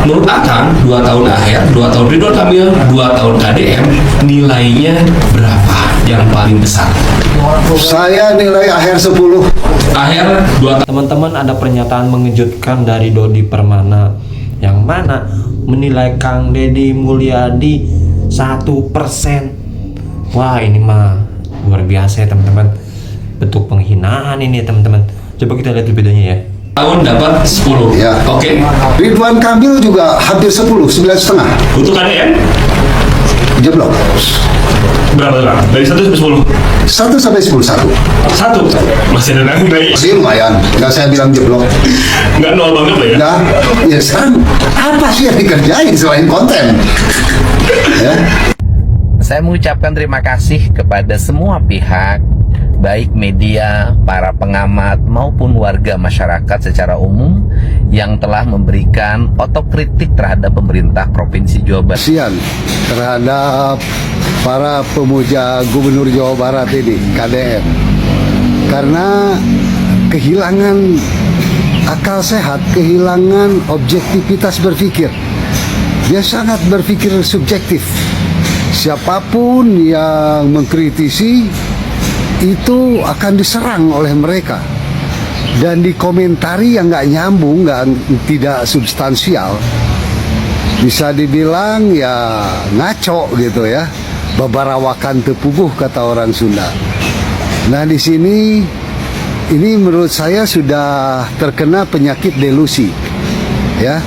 Menurut Akang, 2 tahun akhir, 2 tahun Ridwan Kamil, 2 tahun KDM, nilainya berapa yang paling besar? Saya nilai akhir 10. Akhir 2 tahun. Teman-teman, ada pernyataan mengejutkan dari Dodi Permana yang mana menilai Kang Deddy Mulyadi 1%. Wah, ini mah luar biasa ya teman-teman. Bentuk penghinaan ini ya teman-teman. Coba kita lihat videonya ya. Tahun dapat 10. Ya. Oke. Ridwan Kamil juga hampir 10, 9,5. Untuk KDM Jeblok. berapa? Dari 1 sampai 10. 1 sampai 10, 1. 1. Masih ada naik. Masih lumayan, nggak saya bilang jeblok. Nggak nol banget lah ya. Nah, ya sekarang apa sih yang dikerjain selain konten? Ya. Saya mengucapkan terima kasih kepada semua pihak, baik media, para pengamat, maupun warga masyarakat secara umum yang telah memberikan otokritik terhadap pemerintah Provinsi Jawa Barat. Kasihan terhadap para pemuja Gubernur Jawa Barat ini, KDM. Karena kehilangan akal sehat, kehilangan objektivitas berpikir. Dia sangat berpikir subjektif. Siapapun yang mengkritisi itu akan diserang oleh mereka dan dikomentari yang nggak nyambung, tidak substansial. Bisa dibilang ya ngaco gitu ya, babarawakan tepuguh kata orang Sunda. Nah di sini ini menurut saya sudah terkena penyakit delusi, ya.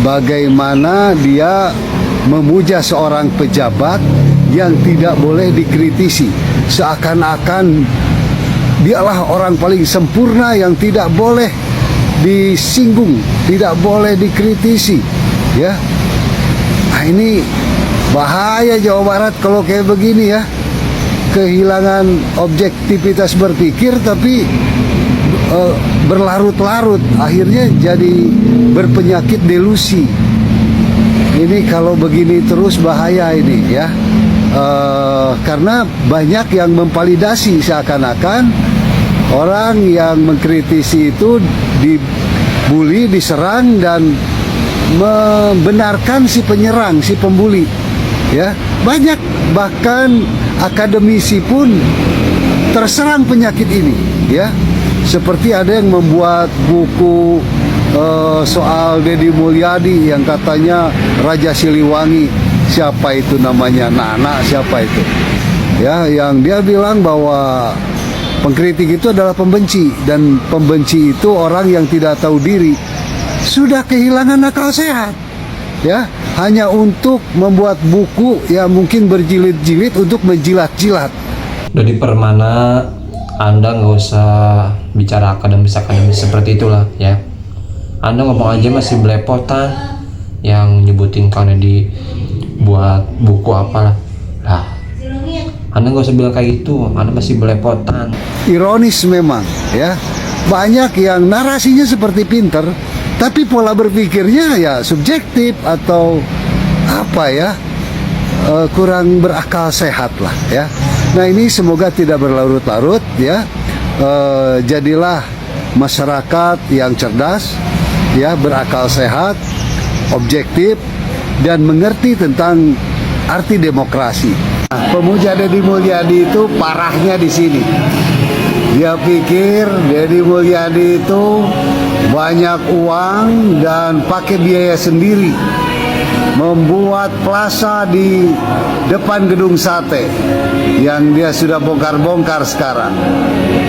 Bagaimana dia memuja seorang pejabat yang tidak boleh dikritisi, seakan-akan dialah orang paling sempurna yang tidak boleh disinggung, tidak boleh dikritisi, ya. Nah ini bahaya Jawa Barat kalau kayak begini ya, kehilangan objektivitas berpikir tapi berlarut-larut, akhirnya jadi berpenyakit delusi. Ini kalau begini terus bahaya ini ya, karena banyak yang memvalidasi seakan-akan orang yang mengkritisi itu dibully, diserang dan membenarkan si penyerang, si pembuli. Ya, banyak bahkan akademisi pun terserang penyakit ini. Ya, seperti ada yang membuat buku soal Deddy Mulyadi yang katanya Raja Siliwangi, siapa itu namanya, Nana siapa itu ya, yang dia bilang bahwa pengkritik itu adalah pembenci, dan pembenci itu orang yang tidak tahu diri, sudah kehilangan akal sehat ya, hanya untuk membuat buku yang mungkin berjilid-jilid untuk menjilat-jilat. Dodi Permana, Anda nggak usah bicara akademis seperti itulah ya. Anda ngomong aja masih belepotan, yang nyebutin Kang Deddy buat buku apalah. Lah, Anda nggak usah bilang kayak gitu, Anda masih belepotan. Ironis memang ya, banyak yang narasinya seperti pinter, tapi pola berpikirnya ya subjektif atau apa ya, kurang berakal sehat lah ya. Nah ini semoga tidak berlarut-larut ya. Jadilah masyarakat yang cerdas ya, berakal sehat, objektif, dan mengerti tentang arti demokrasi. Nah, pemuja Deddy Mulyadi itu parahnya di sini. Dia pikir Deddy Mulyadi itu banyak uang dan pakai biaya sendiri, membuat plaza di depan gedung sate yang dia sudah bongkar-bongkar sekarang.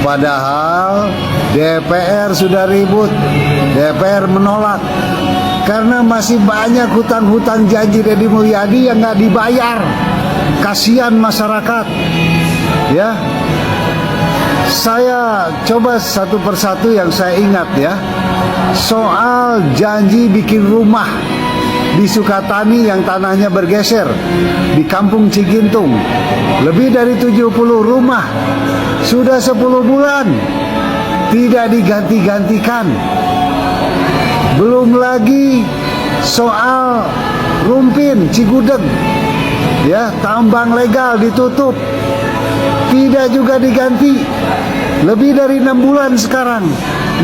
Padahal DPR sudah ribut, DPR menolak karena masih banyak hutang-hutang janji Deddy Mulyadi yang nggak dibayar. Kasihan masyarakat ya. Saya coba satu persatu yang saya ingat ya, soal janji bikin rumah di Sukatani yang tanahnya bergeser di Kampung Cigintung, lebih dari 70 rumah sudah 10 bulan tidak diganti-gantikan. Belum lagi soal Rumpin Cigudeg ya, tambang legal ditutup, tidak juga diganti. Lebih dari 6 bulan sekarang.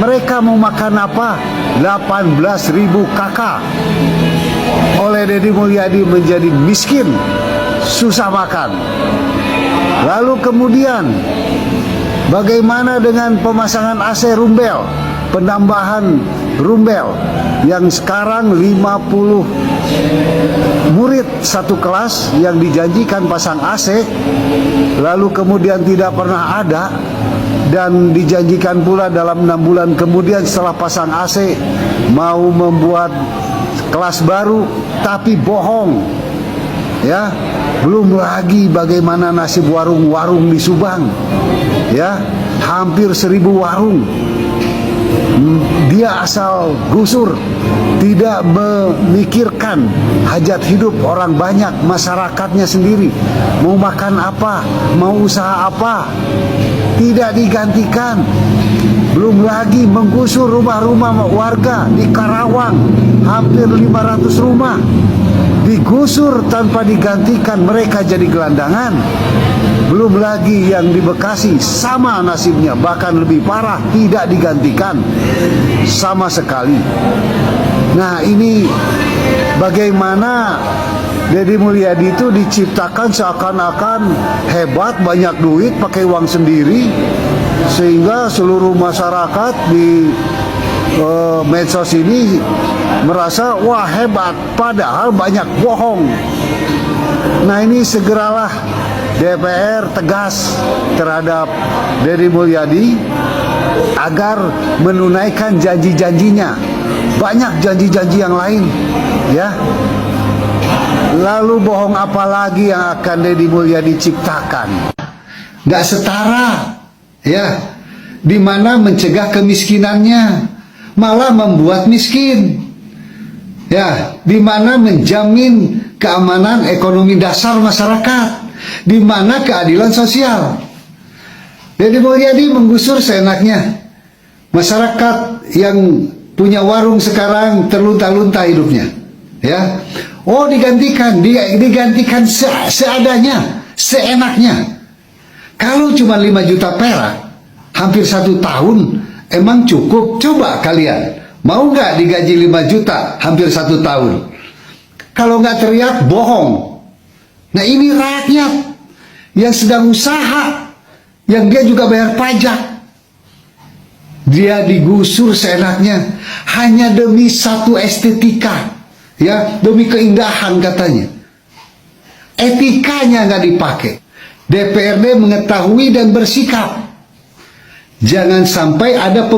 Mereka mau makan apa? 18.000 kakak. oleh Deddy Mulyadi menjadi miskin, susah makan. Lalu kemudian bagaimana dengan pemasangan AC Rumbel, penambahan Rumbel yang sekarang 50 murid satu kelas yang dijanjikan pasang AC, lalu kemudian tidak pernah ada, dan dijanjikan pula dalam 6 bulan kemudian setelah pasang AC mau membuat kelas baru, tapi bohong. Ya, belum lagi bagaimana nasib warung-warung di Subang. Ya, hampir 1000 warung. Dia asal gusur, tidak memikirkan hajat hidup orang banyak, masyarakatnya sendiri. Mau makan apa, mau usaha apa, tidak digantikan. Belum lagi menggusur rumah-rumah warga di Karawang, hampir 500 rumah digusur tanpa digantikan, mereka jadi gelandangan. Belum lagi yang di Bekasi sama nasibnya, bahkan lebih parah, tidak digantikan sama sekali. Nah, ini bagaimana Deddy Mulyadi itu diciptakan seakan-akan hebat, banyak duit, pakai uang sendiri, sehingga seluruh masyarakat di medsos ini merasa wah hebat, padahal banyak bohong. Nah, ini segeralah DPR tegas terhadap Deddy Mulyadi agar menunaikan janji-janjinya. Banyak janji-janji yang lain, ya. Lalu bohong apa lagi yang akan Deddy Mulyadi ciptakan? Nggak setara, ya. Di mana mencegah kemiskinannya, malah membuat miskin. Ya, di mana menjamin keamanan ekonomi dasar masyarakat, di mana keadilan sosial. Deddy Mulyadi menggusur seenaknya. Masyarakat yang punya warung sekarang terlunta-lunta hidupnya. Ya, oh digantikan seadanya, seenaknya. Kalau cuma 5 juta perak, hampir 1 tahun, emang cukup? Coba kalian, mau nggak digaji 5 juta hampir 1 tahun? Kalau nggak teriak, bohong. Nah, ini rakyat yang sedang usaha, yang dia juga bayar pajak. Dia digusur seenaknya hanya demi satu estetika, ya, demi keindahan katanya. Etikanya nggak dipakai. DPRD mengetahui dan bersikap. Jangan sampai ada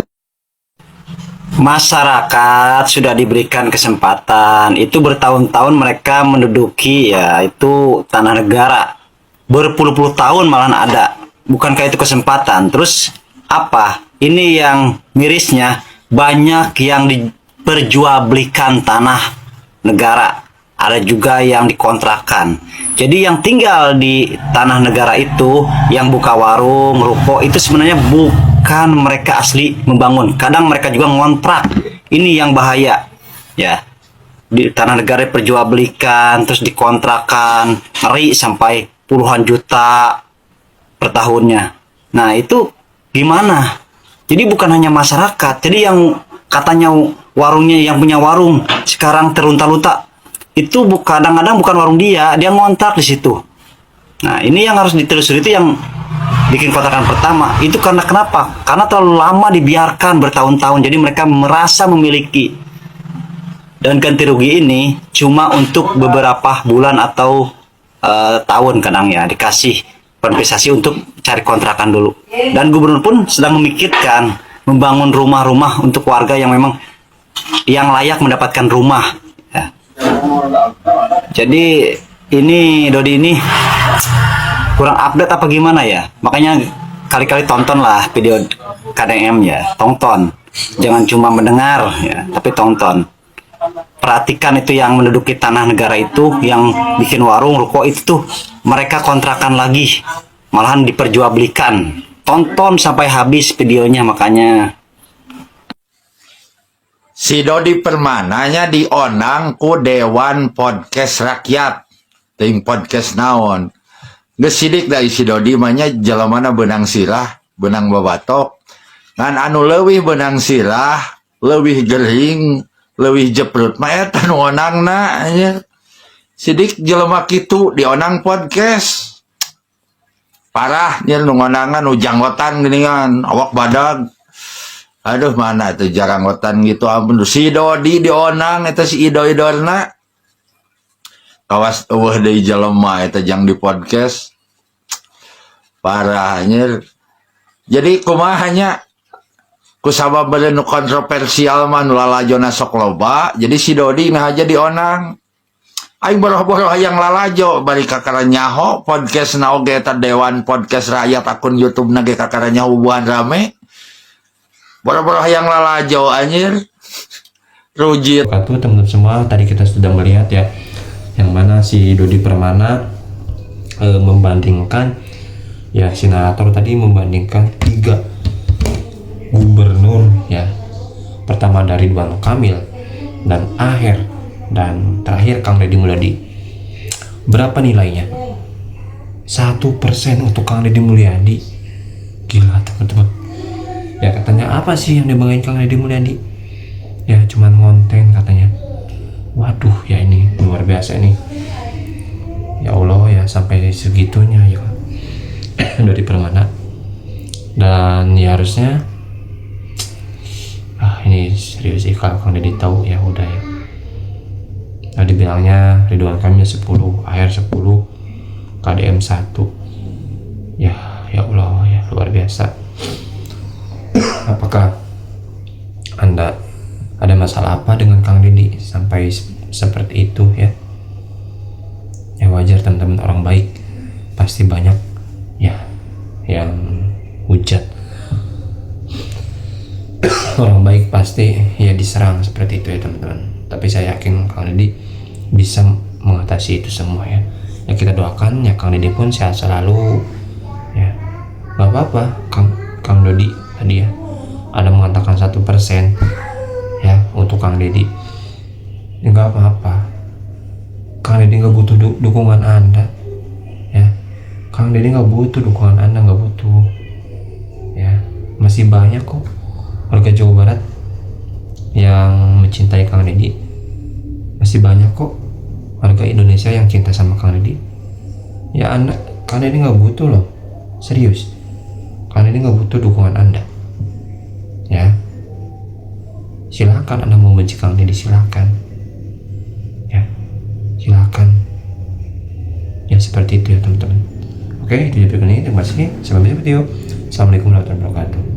masyarakat sudah diberikan kesempatan, itu bertahun-tahun mereka menduduki ya itu tanah negara, berpuluh-puluh tahun malahan ada. Bukankah itu kesempatan? Terus apa? Ini yang mirisnya, banyak yang diperjualbelikan tanah negara, ada juga yang dikontrakkan. Jadi yang tinggal di tanah negara itu, yang buka warung, ruko, itu sebenarnya bukan mereka asli membangun. Kadang mereka juga ngontrak. Ini yang bahaya. Ya, di tanah negara diperjualbelikan, terus dikontrakkan, ngeri sampai puluhan juta per tahunnya. Nah, itu gimana? Jadi bukan hanya masyarakat. Jadi yang katanya warungnya, yang punya warung sekarang terlunta-lunta, itu kadang-kadang bukan warung dia ngontrak di situ. Nah, ini yang harus ditelusuri, itu yang bikin kontrakan pertama. Itu karena kenapa? Karena terlalu lama dibiarkan bertahun-tahun. Jadi mereka merasa memiliki. Dan ganti rugi ini cuma untuk beberapa bulan atau tahun kadang ya, dikasih kompensasi untuk cari kontrakan dulu. Dan gubernur pun sedang memikirkan membangun rumah-rumah untuk warga yang memang yang layak mendapatkan rumah. Ya. Jadi ini Dodi ini kurang update apa gimana ya? Makanya kali-kali tontonlah video KDM ya, tonton. Jangan cuma mendengar ya, tapi tonton. Perhatikan itu yang menduduki tanah negara itu, yang bikin warung, ruko itu tuh mereka kontrakan lagi, malahan diperjualbelikan. Tonton sampai habis videonya makanya. Si Dodi Permananya dionang ku Dewan Podcast Rakyat, ting podcast naon. Gesidik dari si Dodi manya jelamana benang silah, benang babatok. Ngan anu leuwih benang silah, leuwih gering, leuwih jeprut mah eta nu onangna anjir. Sidik jelema kitu di onang podcast. Parah nya nu ngonangan nu janggotan geuningan awak badag. Aduh mana tuh jaranggotan gitu ampun. Si Dodi di onang eta si idol-idolna. Kawas eueuh deui jelema eta jang di podcast. Parah anjir. Jadi kumaha nya kusabab nu kontroversial mah nu lalajona sok loba. Jadi si Dodi nah aja di onang. Aing boroh-boroh hayang lalajo balik ka karanyaho podcast na oge eta Dewan Podcast Rakyat akun YouTube na ge ka karanyaho buan rame. Boroh-boroh hayang lalajo anjir. Rujit. Teman-teman semua, tadi kita sudah melihat ya yang mana si Dodi Permana membandingkan ya, si narator tadi membandingkan 3 gubernur ya. Pertama dari Ridwan Kamil dan Aher dan terakhir Kang Deddy Mulyadi. Berapa nilainya? 1% untuk Kang Deddy Mulyadi. Gila teman-teman. Ya katanya apa sih yang dibanggain Kang Deddy Mulyadi? Ya cuman konten katanya. Waduh ya ini luar biasa ini. Ya Allah ya sampai segitunya ya dari Permana. Dan ya harusnya ini serius sih kalau Kang Deddy tahu ya udah ya. Nah dibilangnya Ridwan Kamil 10, Aher 10, KDM 1. Ya Allah ya luar biasa. Apakah Anda ada masalah apa dengan Kang Deddy sampai seperti itu ya? Ya wajar teman-teman, orang baik pasti banyak ya yang hujat. Orang baik pasti ya diserang seperti itu ya teman-teman. Tapi saya yakin Kang Deddy bisa mengatasi itu semua ya. Ya kita doakan ya Kang Deddy pun sehat selalu ya. Gak apa-apa Kang Dodi tadi ya ada mengatakan 1% ya untuk Kang Deddy. Ya gak apa-apa. Kang Deddy gak butuh dukungan Anda ya. Kang Deddy gak butuh dukungan Anda, gak butuh ya. Masih banyak kok warga Jawa Barat yang mencintai Kang Deddy. Masih banyak kok warga Indonesia yang cinta sama Kang Deddy. Ya Anda, Kang Deddy gak butuh loh. Serius, Kang Deddy gak butuh dukungan Anda ya. Silakan Anda mau benci Kang Deddy, silakan ya, silakan ya, seperti itu ya teman-teman. Oke, itu video ini, terima kasih, sampai jumpa video. Assalamualaikum warahmatullahi wabarakatuh.